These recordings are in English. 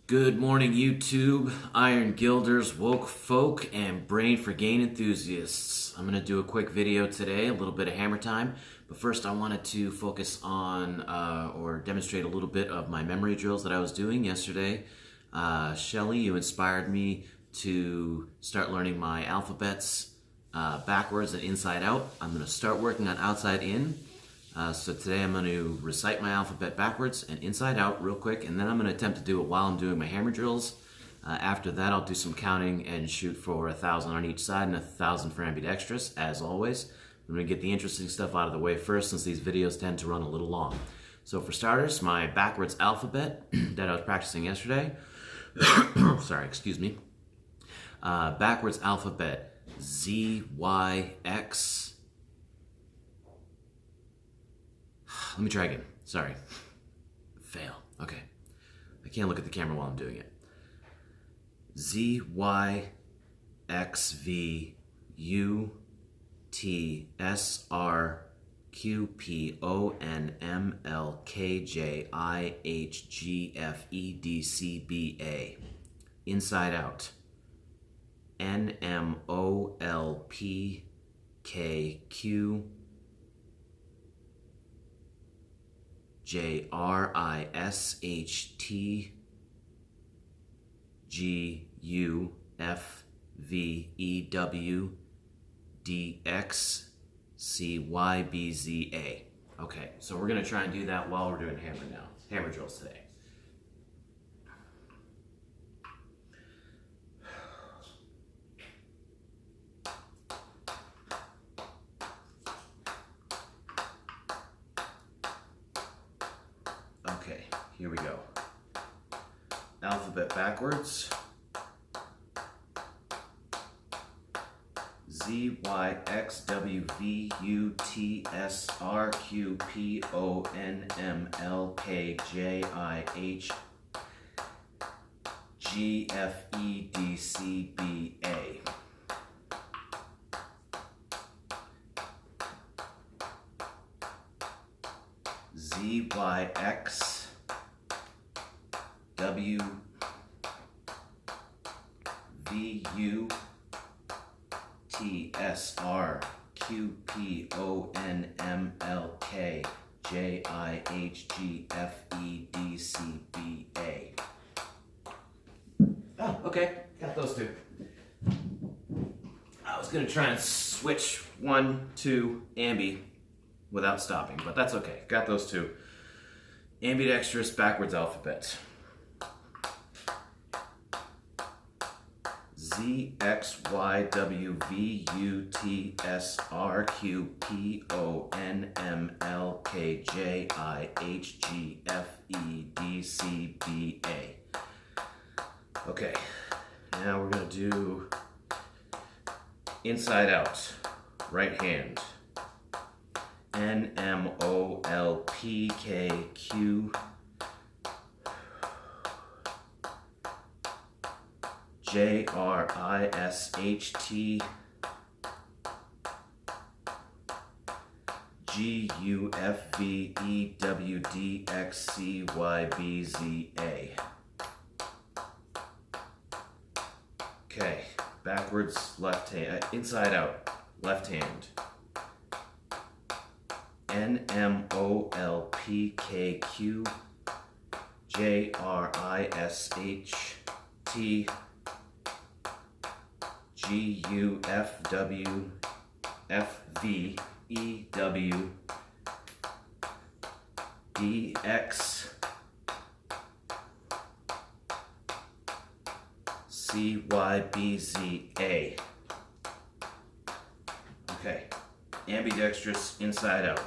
Good morning, YouTube, Iron Gilders, Woke Folk, and Brain for Gain enthusiasts. I'm going to do a quick video today, a little bit of hammer time. But first I wanted to focus on or demonstrate a little bit of my memory drills that I was doing yesterday. Shelly, you inspired me to start learning my alphabets backwards and inside out. I'm going to start working on outside in. So today I'm going to recite my alphabet backwards and inside out real quick, and then I'm going to attempt to do it while I'm doing my hammer drills. After that I'll do some counting and shoot for 1,000 on each side and 1,000 for ambidextrous, as always. I'm going to get the interesting stuff out of the way first, since these videos tend to run a little long. So for starters, my backwards alphabet that I was practicing yesterday. Sorry, excuse me. Backwards alphabet: Z, Y, X. Let me try again. Sorry. Fail. Okay. I can't look at the camera while I'm doing it. Z, Y, X, V, U, T, S, R, Q, P, O, N, M, L, K, J, I, H, G, F, E, D, C, B, A. Inside out. N, M, O, L, P, K, Q, J, R, I, S, H, T, G, U, F, V, E, W, D, X, C, Y, B, Z, A. Okay, so we're going to try and do that while we're doing hammer drills today. Okay, here we go. Alphabet backwards. Z, Y, X, W, V, U, T, S, R, Q, P, O, N, M, L, K, J, I, H, G, F, E, D, C, B, A. Z, Y, X, W, V, U, T, S, R, Q, P, O, N, M, L, K, J, I, H, G, F, E, D, C, B, A. Oh, okay. Got those two. I was going to try and switch 1, 2, ambi without stopping, but that's okay. Got those two. Ambidextrous backwards alphabet. Z, X, Y, W, V, U, T, S, R, Q, P, O, N, M, L, K, J, I, H, G, F, E, D, C, B, A. Okay, now we're going to do inside out, right hand. N, M, O, L, P, K, Q, J, R, I, S, H, T, G, U, F, V, E, W, D, X, C, Y, B, Z, A. Okay, backwards, left hand, inside out, left hand. N, M, O, L, P, K, Q, J, R, I, S, H, T, G, U, F, W, F, V, E, W, D, X, C, Y, B, Z, A. Okay, ambidextrous, inside out.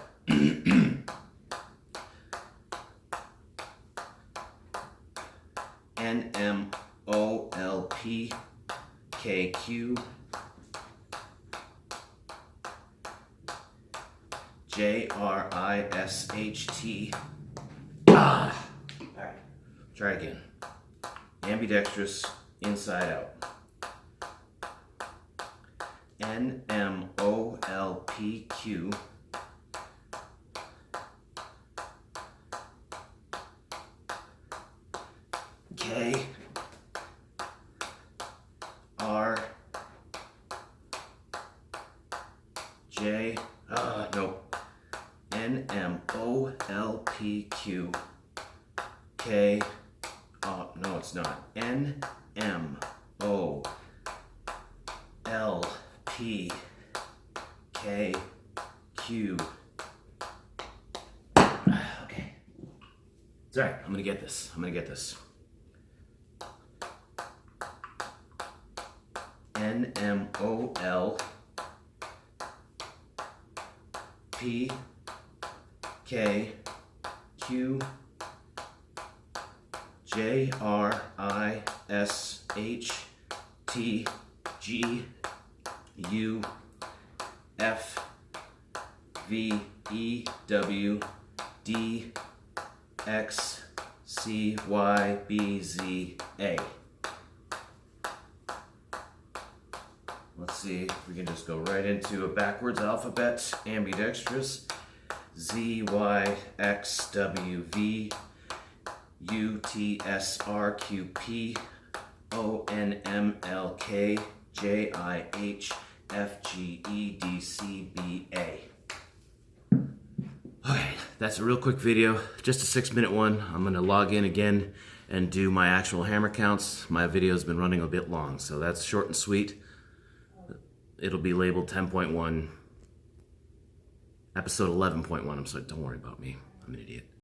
N, M, O, L, P, K, Q, J, R, I, S, H, T. All right, try again. Ambidextrous, inside out. N, M, O, L, P, Q, K R J N M O L P Q K no, it's not. N M O L P K Q. Okay. It's alright, I'm gonna get this. N M O L P K Q J R I S H T G U F V E W D X C Y B Z A. Let's see if we can just go right into a backwards alphabet, ambidextrous. Z Y X W V U T S R Q P O N M L K J I H F G E D C B A. Alright, that's a real quick video, just a 6-minute one. I'm going to log in again and do my actual hammer counts. My video's been running a bit long, so that's short and sweet. It'll be labeled 10.1, episode 11.1. I'm sorry, don't worry about me. I'm an idiot.